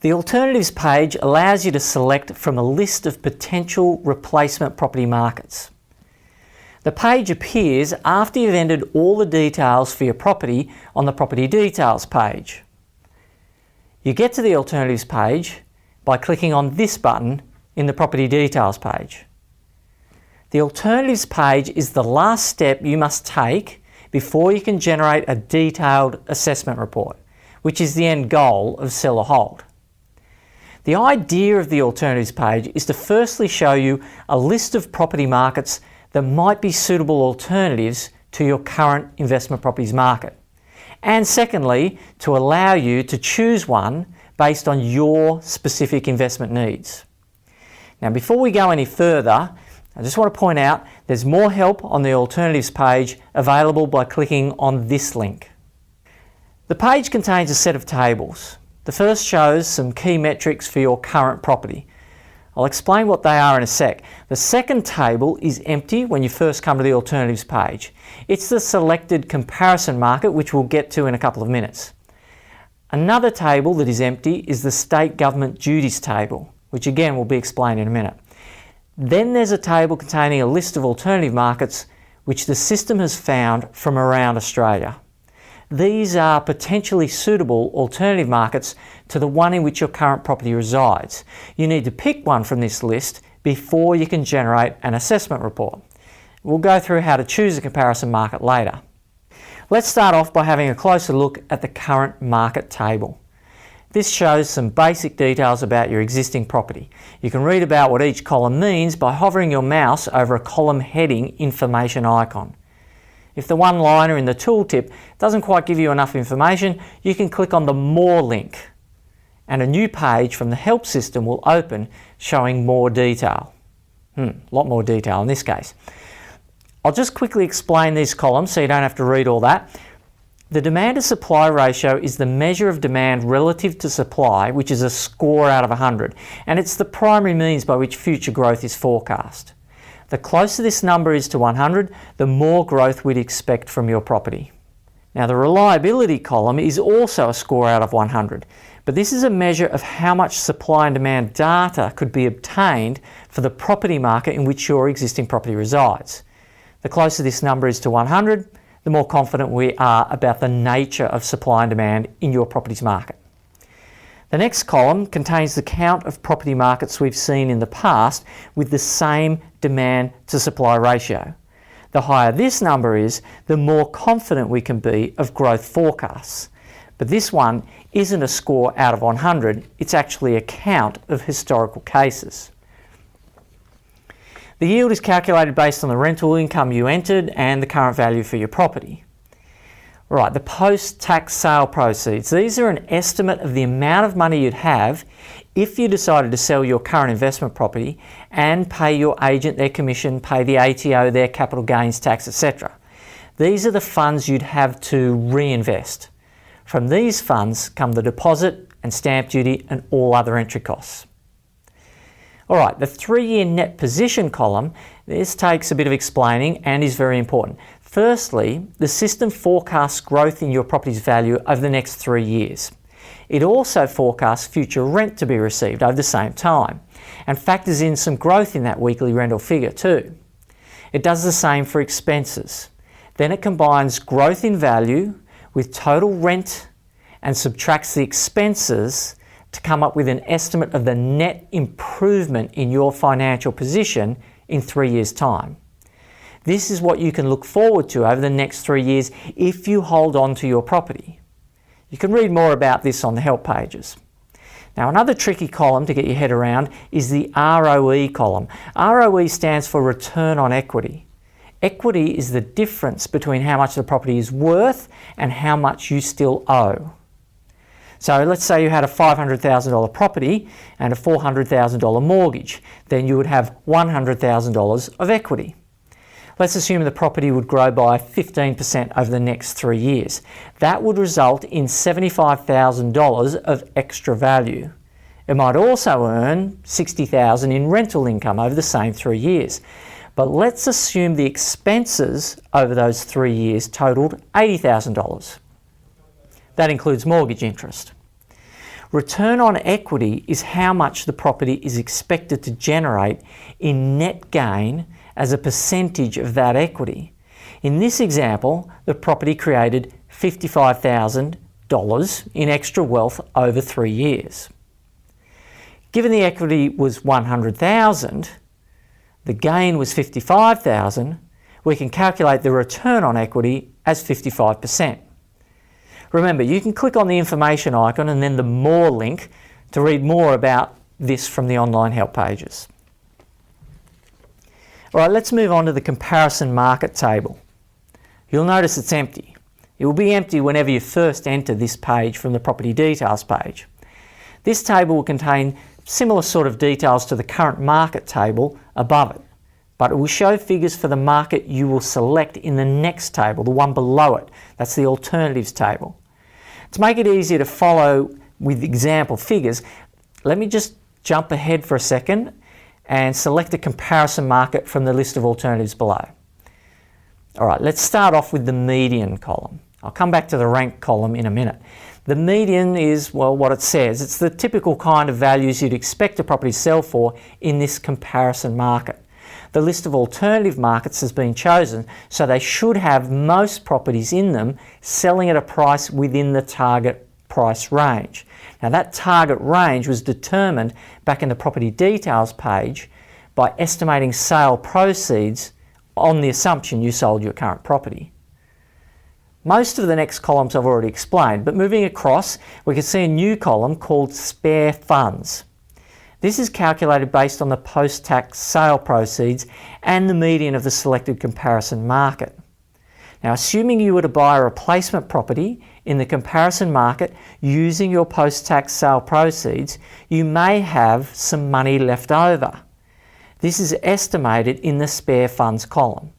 The Alternatives page allows you to select from a list of potential replacement property markets. The page appears after you've entered all the details for your property on the Property Details page. You get to the Alternatives page by clicking on this button in the Property Details page. The Alternatives page is the last step you must take before you can generate a detailed assessment report, which is the end goal of Sell or Hold. The idea of the Alternatives page is to firstly show you a list of property markets that might be suitable alternatives to your current investment properties market. And secondly, to allow you to choose one based on your specific investment needs. Now, before we go any further, I just want to point out there's more help on the Alternatives page available by clicking on this link. The page contains a set of tables. The first shows some key metrics for your current property. I'll explain what they are in a sec. The second table is empty when you first come to the Alternatives page. It's the selected comparison market, which we'll get to in a couple of minutes. Another table that is empty is the State Government Duties table, which again will be explained in a minute. Then there's a table containing a list of alternative markets which the system has found from around Australia. These are potentially suitable alternative markets to the one in which your current property resides. You need to pick one from this list before you can generate an assessment report. We'll go through how to choose a comparison market later. Let's start off by having a closer look at the current market table. This shows some basic details about your existing property. You can read about what each column means by hovering your mouse over a column heading information icon. If the one-liner in the tooltip doesn't quite give you enough information, you can click on the More link and a new page from the help system will open showing more detail. A lot more detail in this case. I'll just quickly explain these columns so you don't have to read all that. The demand to supply ratio is the measure of demand relative to supply, which is a score out of 100, and it's the primary means by which future growth is forecast. The closer this number is to 100, the more growth we'd expect from your property. Now, the reliability column is also a score out of 100, but this is a measure of how much supply and demand data could be obtained for the property market in which your existing property resides. The closer this number is to 100, the more confident we are about the nature of supply and demand in your property's market. The next column contains the count of property markets we've seen in the past with the same demand to supply ratio. The higher this number is, the more confident we can be of growth forecasts. But this one isn't a score out of 100, it's actually a count of historical cases. The yield is calculated based on the rental income you entered and the current value for your property. Right, the post-tax sale proceeds. These are an estimate of the amount of money you'd have if you decided to sell your current investment property and pay your agent their commission, pay the ATO their capital gains tax, etc. These are the funds you'd have to reinvest. From these funds come the deposit and stamp duty and all other entry costs. Alright, the 3-year net position column, this takes a bit of explaining and is very important. Firstly, the system forecasts growth in your property's value over the next 3 years. It also forecasts future rent to be received over the same time and factors in some growth in that weekly rental figure too. It does the same for expenses. Then it combines growth in value with total rent and subtracts the expenses to come up with an estimate of the net improvement in your financial position in 3 years' time. This is what you can look forward to over the next 3 years if you hold on to your property. You can read more about this on the help pages. Now, another tricky column to get your head around is the ROE column. ROE stands for return on equity. Equity is the difference between how much the property is worth and how much you still owe. So let's say you had a $500,000 property and a $400,000 mortgage. Then you would have $100,000 of equity. Let's assume the property would grow by 15% over the next 3 years. That would result in $75,000 of extra value. It might also earn $60,000 in rental income over the same 3 years. But let's assume the expenses over those 3 years totaled $80,000. That includes mortgage interest. Return on equity is how much the property is expected to generate in net gain as a percentage of that equity. In this example, the property created $55,000 in extra wealth over 3 years. Given the equity was $100,000, the gain was $55,000, we can calculate the return on equity as 55%. Remember, you can click on the information icon and then the More link to read more about this from the online help pages. All right, let's move on to the comparison market table. You'll notice it's empty. It will be empty whenever you first enter this page from the property details page. This table will contain similar sort of details to the current market table above it, but it will show figures for the market you will select in the next table, the one below it. That's the alternatives table. To make it easier to follow with example figures, let me just jump ahead for a second and select a comparison market from the list of alternatives below. All right, let's start off with the median column. I'll come back to the rank column in a minute. The median is, well, what it says. It's the typical kind of values you'd expect a property to sell for in this comparison market. The list of alternative markets has been chosen, so they should have most properties in them selling at a price within the target price range. Now that target range was determined back in the property details page by estimating sale proceeds on the assumption you sold your current property. Most of the next columns I've already explained, but moving across, we can see a new column called spare funds. This is calculated based on the post-tax sale proceeds and the median of the selected comparison market. Now, assuming you were to buy a replacement property in the comparison market using your post-tax sale proceeds, you may have some money left over. This is estimated in the spare funds column.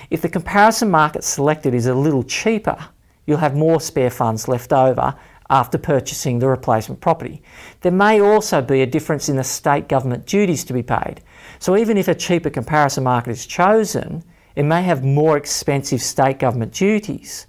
If the comparison market selected is a little cheaper, you'll have more spare funds left over after purchasing the replacement property. There may also be a difference in the state government duties to be paid. So even if a cheaper comparison market is chosen, it may have more expensive state government duties.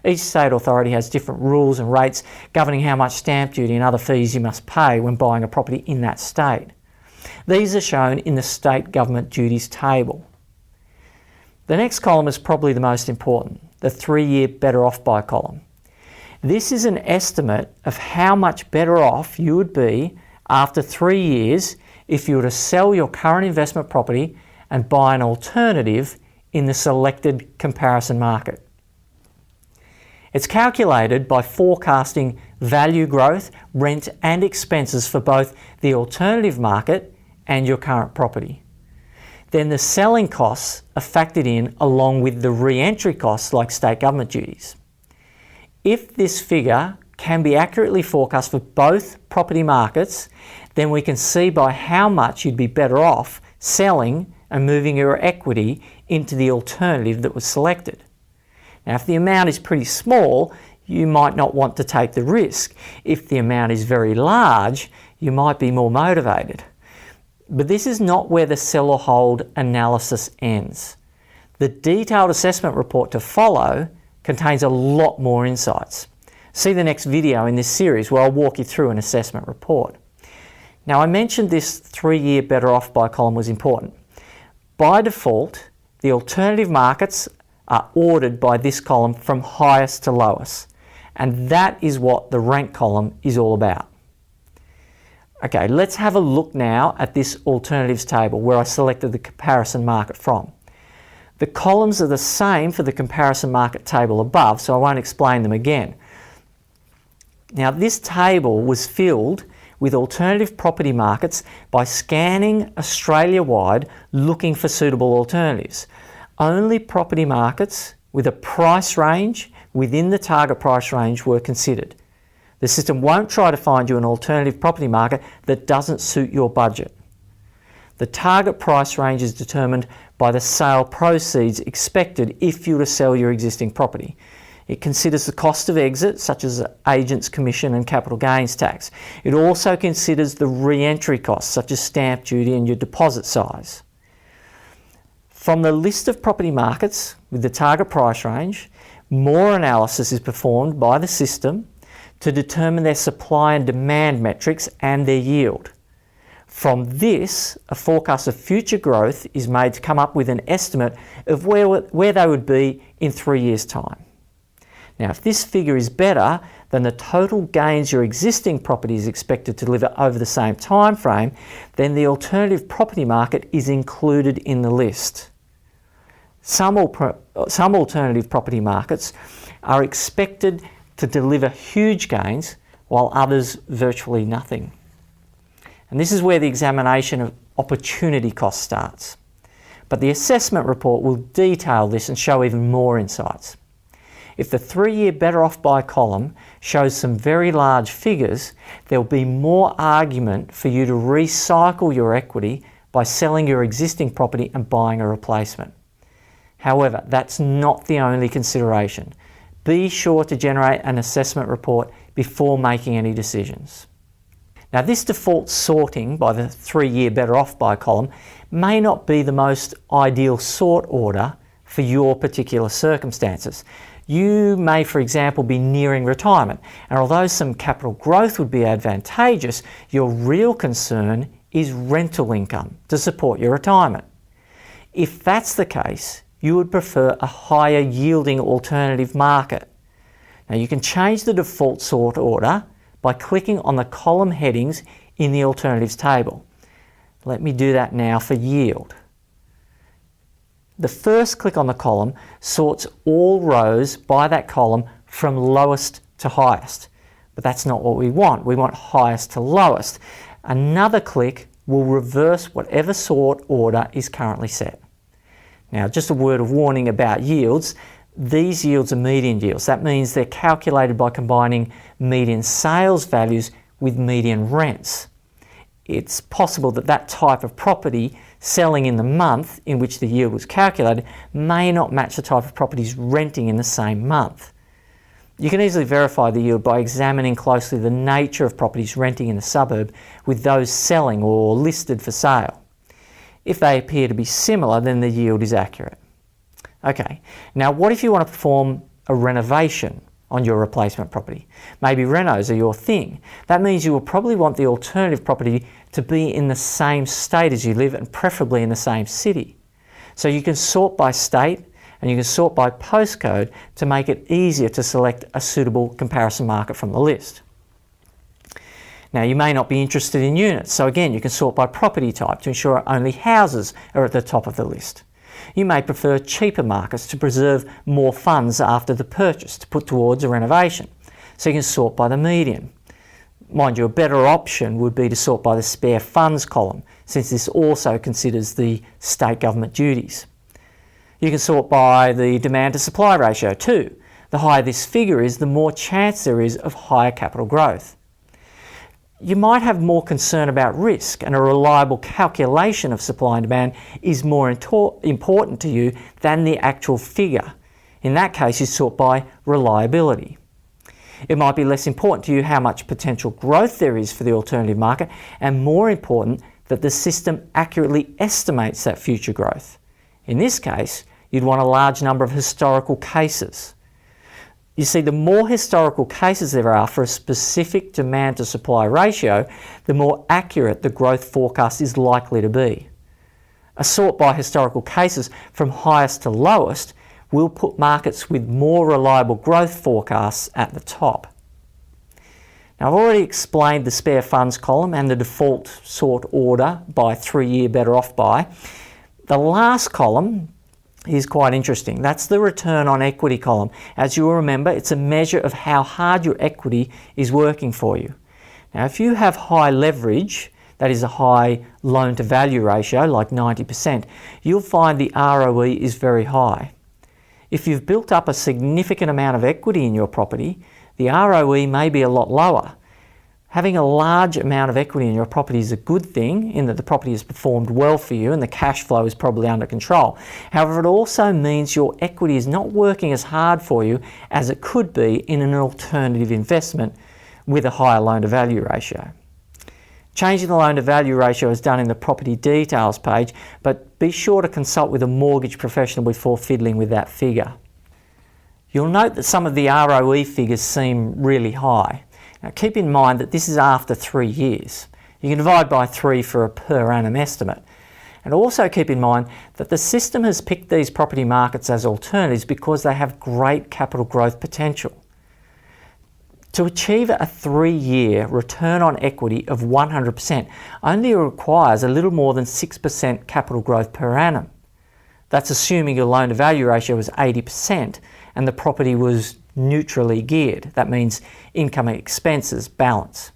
Each state authority has different rules and rates governing how much stamp duty and other fees you must pay when buying a property in that state. These are shown in the state government duties table. The next column is probably the most important, the 3-year better off by column. This is an estimate of how much better off you would be after 3 years if you were to sell your current investment property and buy an alternative in the selected comparison market. It's calculated by forecasting value growth, rent and expenses for both the alternative market and your current property. Then the selling costs are factored in along with the re-entry costs like state government duties. If this figure can be accurately forecast for both property markets, then we can see by how much you'd be better off selling and moving your equity into the alternative that was selected. Now, if the amount is pretty small, you might not want to take the risk. If the amount is very large, you might be more motivated. But this is not where the sell or hold analysis ends. The detailed assessment report to follow contains a lot more insights. See the next video in this series where I'll walk you through an assessment report. Now, I mentioned this 3-year better off by column was important. By default, the alternative markets are ordered by this column from highest to lowest, and that is what the rank column is all about. Okay, let's have a look now at this alternatives table where I selected the comparison market from. The columns are the same for the comparison market table above, so I won't explain them again. Now, this table was filled with alternative property markets by scanning Australia-wide looking for suitable alternatives. Only property markets with a price range within the target price range were considered. The system won't try to find you an alternative property market that doesn't suit your budget. The target price range is determined by the sale proceeds expected if you were to sell your existing property. It considers the cost of exit, such as agent's commission and capital gains tax. It also considers the re-entry costs, such as stamp duty and your deposit size. From the list of property markets with the target price range, more analysis is performed by the system to determine their supply and demand metrics and their yield. From this, a forecast of future growth is made to come up with an estimate of where they would be in 3 years' time. Now, if this figure is better than the total gains your existing property is expected to deliver over the same time frame, then the alternative property market is included in the list. Some alternative property markets are expected to deliver huge gains, while others virtually nothing. And this is where the examination of opportunity cost starts. But the assessment report will detail this and show even more insights. If the 3-year better off by column shows some very large figures, there will be more argument for you to recycle your equity by selling your existing property and buying a replacement. However, that's not the only consideration. Be sure to generate an assessment report before making any decisions. Now, this default sorting by the 3-year better off by column may not be the most ideal sort order for your particular circumstances. You may, for example, be nearing retirement, and although some capital growth would be advantageous, your real concern is rental income to support your retirement. If that's the case, you would prefer a higher yielding alternative market. Now, you can change the default sort order by clicking on the column headings in the alternatives table. Let me do that now for yield. The first click on the column sorts all rows by that column from lowest to highest. But that's not what we want. We want highest to lowest. Another click will reverse whatever sort order is currently set. Now, just a word of warning about yields. These yields are median yields. That means they're calculated by combining median sales values with median rents. It's possible that that type of property selling in the month in which the yield was calculated may not match the type of properties renting in the same month. You can easily verify the yield by examining closely the nature of properties renting in the suburb with those selling or listed for sale. If they appear to be similar, then the yield is accurate. Okay, now what if you want to perform a renovation on your replacement property? Maybe renos are your thing. That means you will probably want the alternative property to be in the same state as you live and preferably in the same city. So you can sort by state and you can sort by postcode to make it easier to select a suitable comparison market from the list. Now, you may not be interested in units, so again you can sort by property type to ensure only houses are at the top of the list. You may prefer cheaper markets to preserve more funds after the purchase to put towards a renovation, so you can sort by the median. Mind you, a better option would be to sort by the spare funds column, since this also considers the state government duties. You can sort by the demand to supply ratio too. The higher this figure is, the more chance there is of higher capital growth. You might have more concern about risk, and a reliable calculation of supply and demand is more important to you than the actual figure. In that case, you sort by reliability. It might be less important to you how much potential growth there is for the alternative market, and more important that the system accurately estimates that future growth. In this case, you'd want a large number of historical cases. You see, the more historical cases there are for a specific demand to supply ratio, the more accurate the growth forecast is likely to be. A sort by historical cases from highest to lowest will put markets with more reliable growth forecasts at the top. Now, I've already explained the spare funds column and the default sort order by 3-year better off by. The last column is quite interesting. That's the return on equity column. As you will remember, it's a measure of how hard your equity is working for you. Now, if you have high leverage, that is a high loan to value ratio, like 90%, you'll find the ROE is very high. If you've built up a significant amount of equity in your property, the ROE may be a lot lower. Having a large amount of equity in your property is a good thing in that the property has performed well for you and the cash flow is probably under control. However, it also means your equity is not working as hard for you as it could be in an alternative investment with a higher loan-to-value ratio. Changing the loan-to-value ratio is done in the property details page, but be sure to consult with a mortgage professional before fiddling with that figure. You'll note that some of the ROE figures seem really high. Now keep in mind that this is after 3 years. You can divide by 3 for a per annum estimate. And also keep in mind that the system has picked these property markets as alternatives because they have great capital growth potential. To achieve a 3-year return on equity of 100% only requires a little more than 6% capital growth per annum. That's assuming your loan to value ratio was 80% and the property was neutrally geared. That means income and expenses balance.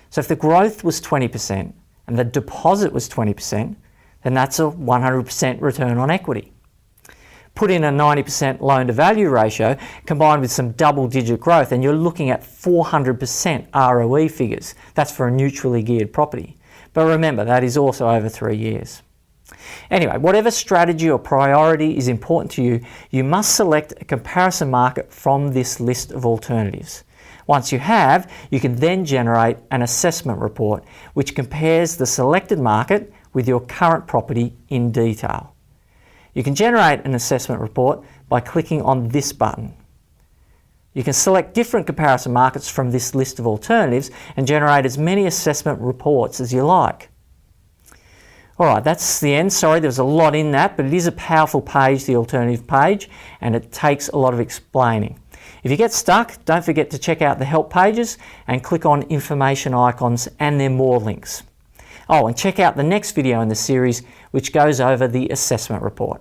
So if the growth was 20% and the deposit was 20%, then that's a 100% return on equity. Put in a 90% loan to value ratio combined with some double-digit growth and you're looking at 400% ROE figures. That's for a neutrally geared property. But remember, that is also over 3 years. Anyway, whatever strategy or priority is important to you, you must select a comparison market from this list of alternatives. Once you have, you can then generate an assessment report which compares the selected market with your current property in detail. You can generate an assessment report by clicking on this button. You can select different comparison markets from this list of alternatives and generate as many assessment reports as you like. Alright, that's the end. Sorry, there's a lot in that, but it is a powerful page, the alternative page, and it takes a lot of explaining. If you get stuck, don't forget to check out the help pages and click on information icons and there are more links. Oh, and check out the next video in the series which goes over the assessment report.